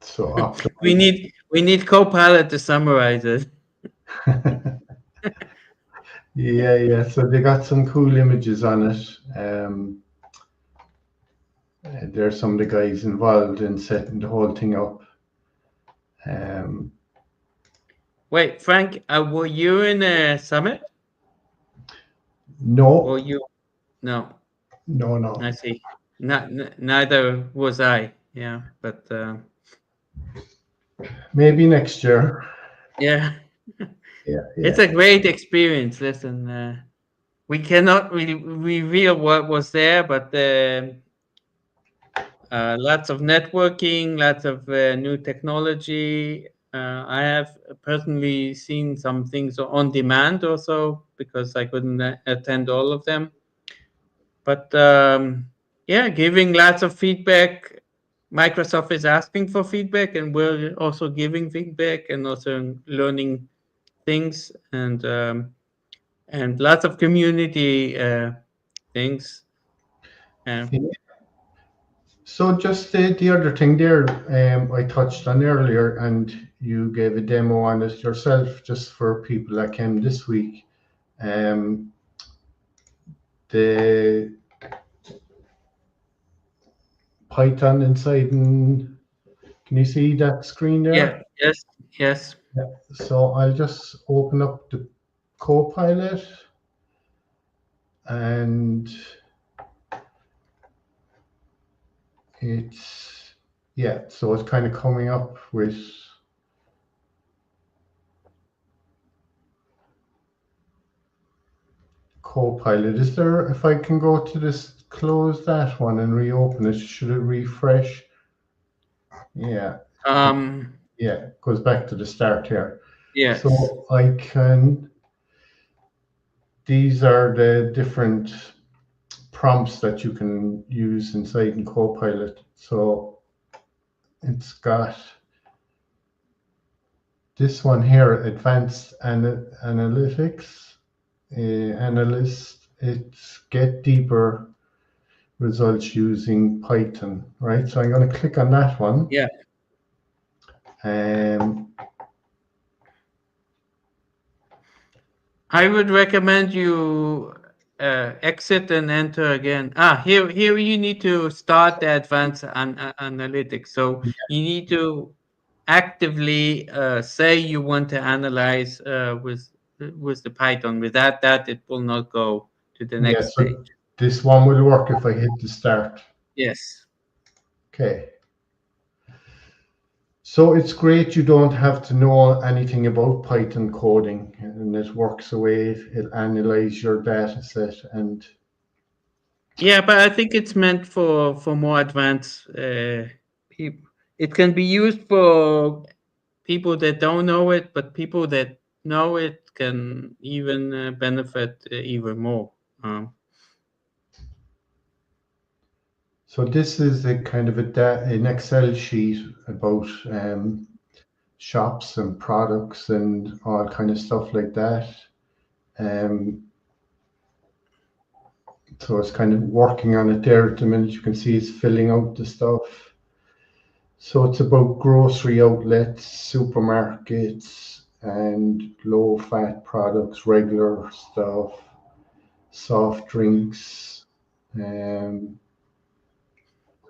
Speaker 1: So
Speaker 2: We need Copilot to summarize it.
Speaker 1: yeah. So they got some cool images on it. there's some of the guys involved in setting the whole thing up.
Speaker 2: Wait, Frank, were you in a summit?
Speaker 1: No,
Speaker 2: Or you? No,
Speaker 1: no.
Speaker 2: I see. Neither was I. Yeah, but
Speaker 1: Maybe next year.
Speaker 2: yeah,
Speaker 1: Yeah.
Speaker 2: it's a great experience. Listen, we cannot reveal what was there, but lots of networking, lots of new technology. I have personally seen some things on demand also because I couldn't attend all of them. But yeah, giving lots of feedback. Microsoft is asking for feedback, and we're also giving feedback and also learning things and lots of community things.
Speaker 1: So just the other thing there, I touched on earlier, and you gave a demo on it yourself, just for people that came this week. The Python inside, can you see that screen there?
Speaker 2: Yeah. Yes.
Speaker 1: Yeah. So I'll just open up the Copilot, and so it's kind of coming up with Copilot. Is there, if I can go to this, close that one and reopen it, should it refresh? Yeah. Yeah, goes back to the start here.
Speaker 2: Yes.
Speaker 1: So these are the different prompts that you can use inside in Copilot. So it's got this one here, advanced analytics, analyst. It's get deeper results using Python, right? So I'm going to click on that one.
Speaker 2: Yeah. I would recommend you exit and enter again. Here you need to start the advanced analytics. So you need to actively say you want to analyze with the Python. Without that, it will not go to the next stage.
Speaker 1: This one will work if I hit the start.
Speaker 2: Yes.
Speaker 1: Okay. So it's great you don't have to know anything about Python coding, and it works away. It'll analyze your data set and.
Speaker 2: Yeah, but I think it's meant for more advanced people. It can be used for people that don't know it, but people that know it can even benefit even more.
Speaker 1: So this is a kind of an Excel sheet about shops and products and all kind of stuff like that. So it's kind of working on it there at the minute. You can see it's filling out the stuff. So it's about grocery outlets, supermarkets, and low-fat products, regular stuff, soft drinks.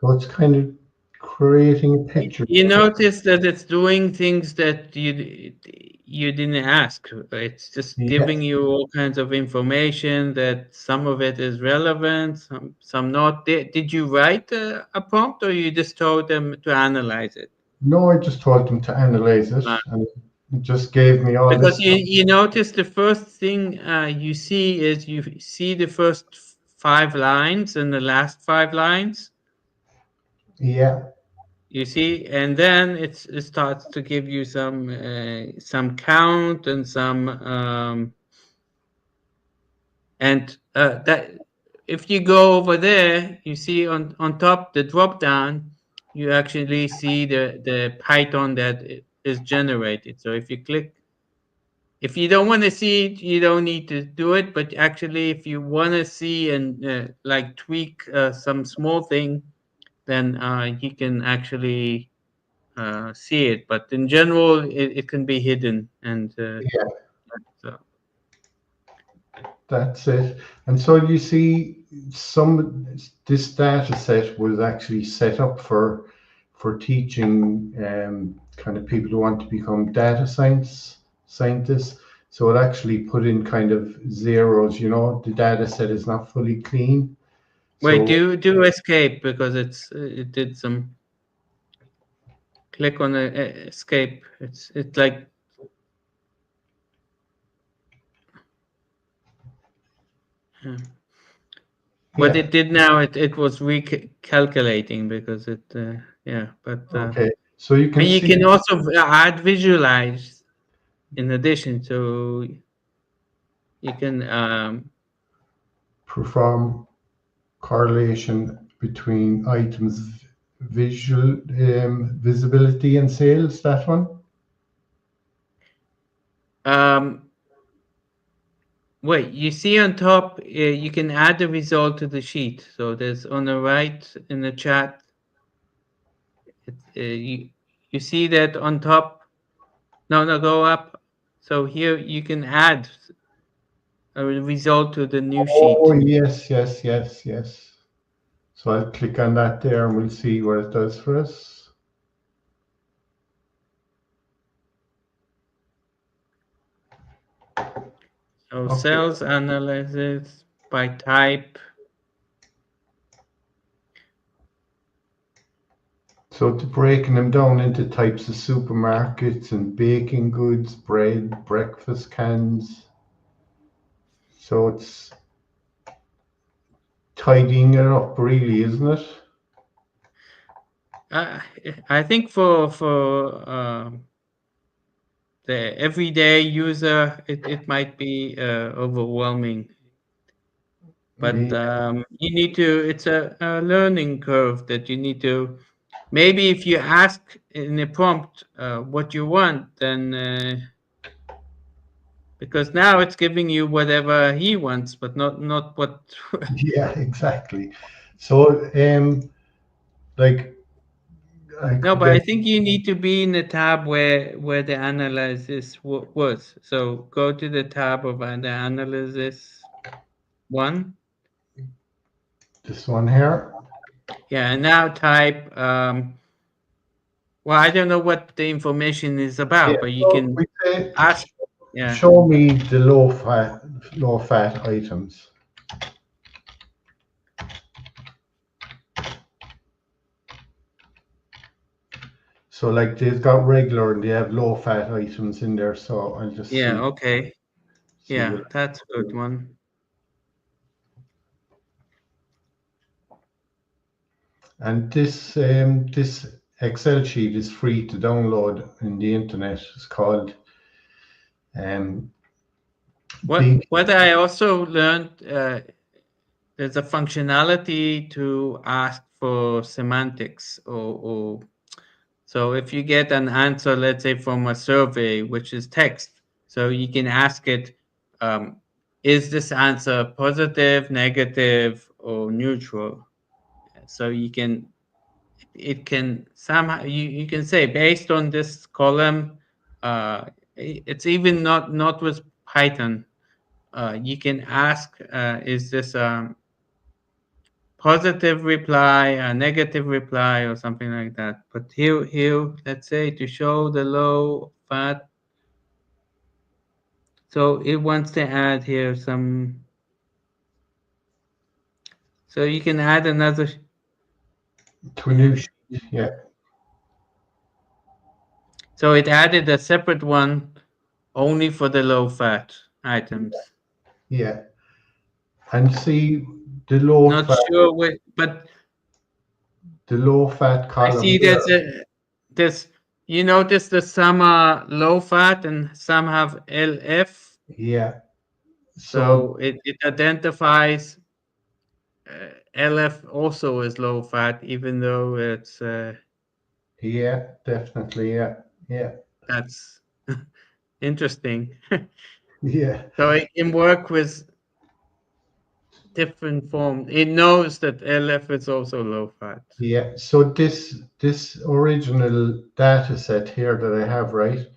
Speaker 1: So it's kind of creating a picture.
Speaker 2: You notice that it's doing things that you didn't ask. It's just giving you all kinds of information that some of it is relevant, some not. Did you write a prompt, or you just told them to analyze it?
Speaker 1: No, I just told them to analyze it, and it just gave me all
Speaker 2: because
Speaker 1: this.
Speaker 2: you notice the first thing you see is you see the first 5 lines and the last 5 lines.
Speaker 1: Yeah.
Speaker 2: You see, and then it starts to give you some count and some and that if you go over there, you see on top the drop down, you actually see the Python that is generated. So if you click, if you don't want to see it, you don't need to do it. But actually, if you want to see and like tweak some small thing, then you can actually see it. But in general, it can be hidden. And
Speaker 1: yeah.
Speaker 2: So.
Speaker 1: That's it. And so you see, this data set was actually set up for teaching kind of people who want to become data scientists. So it actually put in kind of zeros. The data set is not fully clean.
Speaker 2: Wait,
Speaker 1: So
Speaker 2: do escape because it did some. Click on the escape. It's like. What
Speaker 1: yeah,
Speaker 2: it did now, it was recalculating because it, yeah, but
Speaker 1: okay. So you
Speaker 2: but
Speaker 1: can
Speaker 2: you
Speaker 1: see
Speaker 2: can also add visualize in addition, so you can
Speaker 1: perform correlation between items visual visibility and sales. That one.
Speaker 2: wait. You see on top, you can add the result to the sheet. So there's on the right in the chat. You see that on top. No, go up. So here you can add a result to the new
Speaker 1: Oh,
Speaker 2: sheet.
Speaker 1: yes. So I'll click on that there and we'll see what it does for us.
Speaker 2: So
Speaker 1: Okay.
Speaker 2: sales analysis by type.
Speaker 1: So it's breaking them down into types of supermarkets and baking goods, bread, breakfast cans. So it's tidying it up really, isn't it?
Speaker 2: I think for the everyday user, it might be overwhelming. But you need to. It's a learning curve that you need to. Maybe if you ask in a prompt what you want, then because now it's giving you whatever he wants, but not what.
Speaker 1: Yeah, exactly. So like
Speaker 2: No, but I think you need to be in the tab where the analysis was. So go to the tab of the analysis one.
Speaker 1: this one here.
Speaker 2: Yeah, and now type. Well, I don't know what the information is about, but you
Speaker 1: So
Speaker 2: can
Speaker 1: we say,
Speaker 2: ask. Yeah.
Speaker 1: show me the low fat items. So like they've got regular and they have low fat items in there. So I'll just
Speaker 2: Yeah.
Speaker 1: see.
Speaker 2: Okay.
Speaker 1: See
Speaker 2: Yeah,
Speaker 1: what.
Speaker 2: that's a good one.
Speaker 1: And this Excel sheet is free to download in the internet. It's called
Speaker 2: What I also learned, there's a functionality to ask for semantics or so if you get an answer, let's say from a survey, which is text, so you can ask it, is this answer positive, negative, or neutral? So it can somehow, you can say based on this column, it's even not with Python. You can ask, is this positive reply, a negative reply, or something like that. But here, let's say to show the low fat. So it wants to add here some. So you can add another.
Speaker 1: to a new sheet. Yeah.
Speaker 2: So it added a separate one only for the low fat items.
Speaker 1: Yeah. And see the low
Speaker 2: Not
Speaker 1: fat
Speaker 2: sure but I
Speaker 1: column
Speaker 2: see
Speaker 1: there.
Speaker 2: there's you notice that some are low fat and some have LF.
Speaker 1: Yeah.
Speaker 2: So it identifies LF also is low fat, even though it's
Speaker 1: yeah, definitely. Yeah.
Speaker 2: that's interesting.
Speaker 1: Yeah.
Speaker 2: So it can work with different forms. It knows that LF is also low fat.
Speaker 1: Yeah. So this original data set here that I have, right?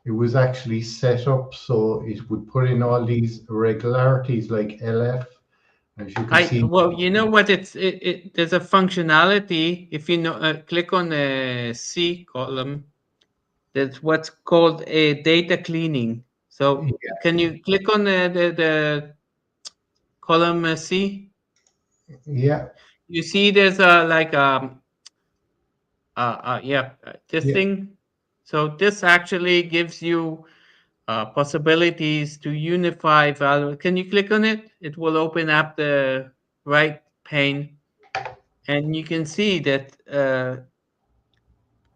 Speaker 1: it was actually set up so it would put in all these irregularities like LF. As you can see,
Speaker 2: well, you know what? There's a functionality. If you know, click on the C column. That's what's called a data cleaning. So can you click on the column C?
Speaker 1: yeah,
Speaker 2: You see, there's a like this
Speaker 1: yeah,
Speaker 2: thing. So this actually gives you possibilities to unify value. Can you click on it? It will open up the right pane, and you can see that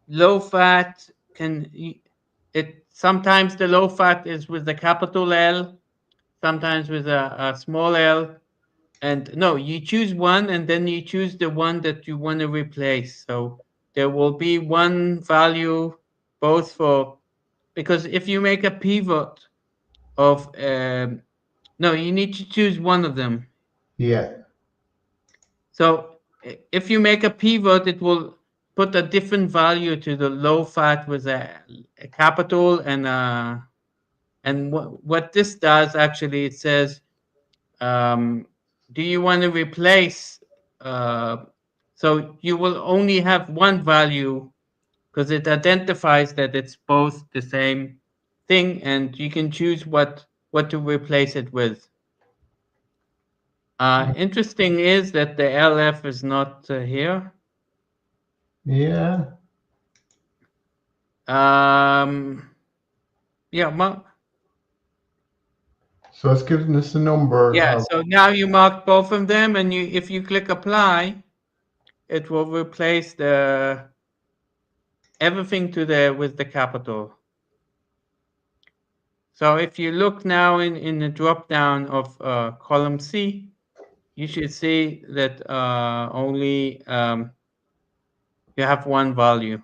Speaker 2: low fat it sometimes the low fat is with the capital L, sometimes with a small L. And no, you choose one and then you choose the one that you want to replace. So there will be one value both for, because if you make a pivot of, no, you need to choose one of them.
Speaker 1: yeah,
Speaker 2: So if you make a pivot, it will put a different value to the low fat with a capital and what this does actually, it says, do you want to replace, so you will only have one value because it identifies that it's both the same thing and you can choose what to replace it with. Interesting is that the LF is not here.
Speaker 1: yeah.
Speaker 2: Yeah,
Speaker 1: So it's giving us a number
Speaker 2: yeah.
Speaker 1: of,
Speaker 2: So now you marked both of them, and if you click apply, it will replace the everything with the capital. So if you look now in the drop down of column C, you should see that only you have one value.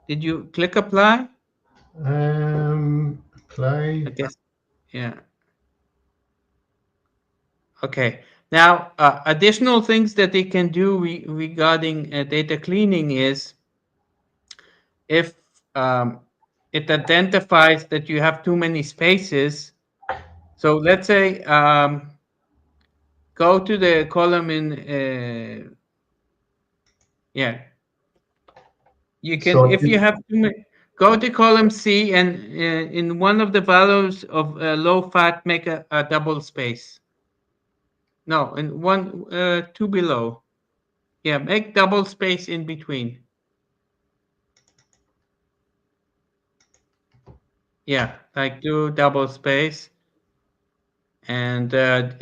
Speaker 2: Did you click apply?
Speaker 1: apply.
Speaker 2: I guess, yeah. Okay. Now, additional things that they can do regarding data cleaning is if it identifies that you have too many spaces. So let's say go to the column in yeah. You can,
Speaker 1: So
Speaker 2: if you have too many, go to column C and in one of the values of low fat, make a double space. No, in one, two below. Yeah, make double space in between. Yeah, like do double space and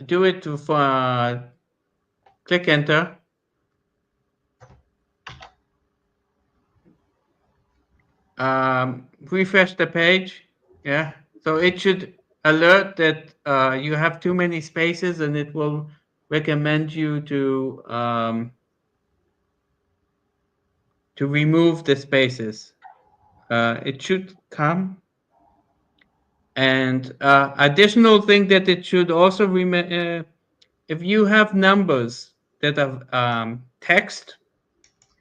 Speaker 2: do it for click enter. Refresh the page. Yeah, so it should alert that you have too many spaces and it will recommend you to remove the spaces. It should come. And additional thing that it should also if you have numbers that are text,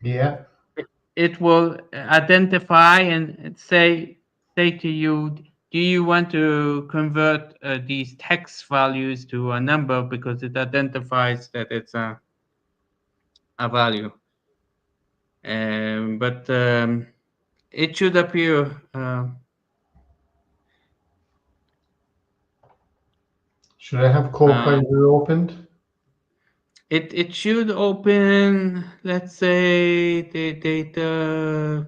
Speaker 1: yeah,
Speaker 2: it will identify and say to you, do you want to convert these text values to a number because it identifies that it's a value. But it should appear.
Speaker 1: should I have Copilot opened?
Speaker 2: It should open, let's say, the data.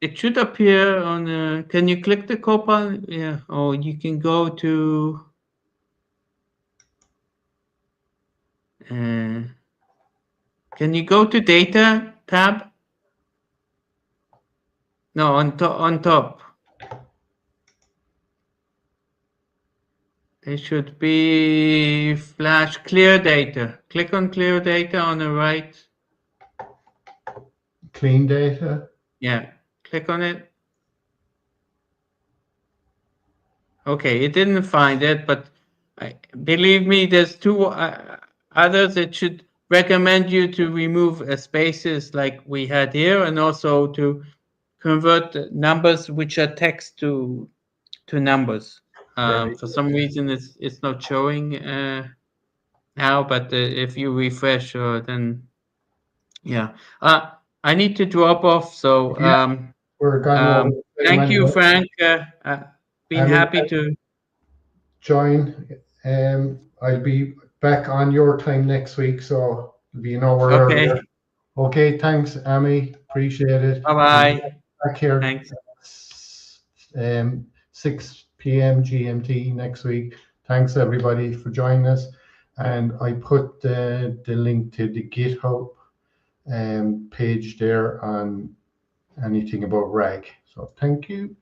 Speaker 2: It should appear on. Can you click the Copilot? Yeah. Or you can go to. Can you go to Data tab? No, on top. There should be flash clear data. Click on clear data on the right.
Speaker 1: Clean data.
Speaker 2: Yeah, click on it. Okay, it didn't find it, but believe me, there's two others. It should recommend you to remove spaces like we had here, and also to convert the numbers which are text to numbers.
Speaker 1: Right.
Speaker 2: For some reason, it's not showing now, but if you refresh, then yeah. I need to drop off, so
Speaker 1: Yeah, we're gone over the time
Speaker 2: thank you,
Speaker 1: anyway.
Speaker 2: Frank. Been
Speaker 1: Amelia,
Speaker 2: happy to
Speaker 1: join. I'll be back on your time next week, so it'll be an hour earlier.
Speaker 2: Okay.
Speaker 1: Okay, thanks, Amy. Appreciate it.
Speaker 2: Bye bye.
Speaker 1: Back here,
Speaker 2: Thanks.
Speaker 1: 6 p.m. GMT next week. Thanks everybody for joining us. And I put the link to the GitHub page there on anything about RAG. So thank you.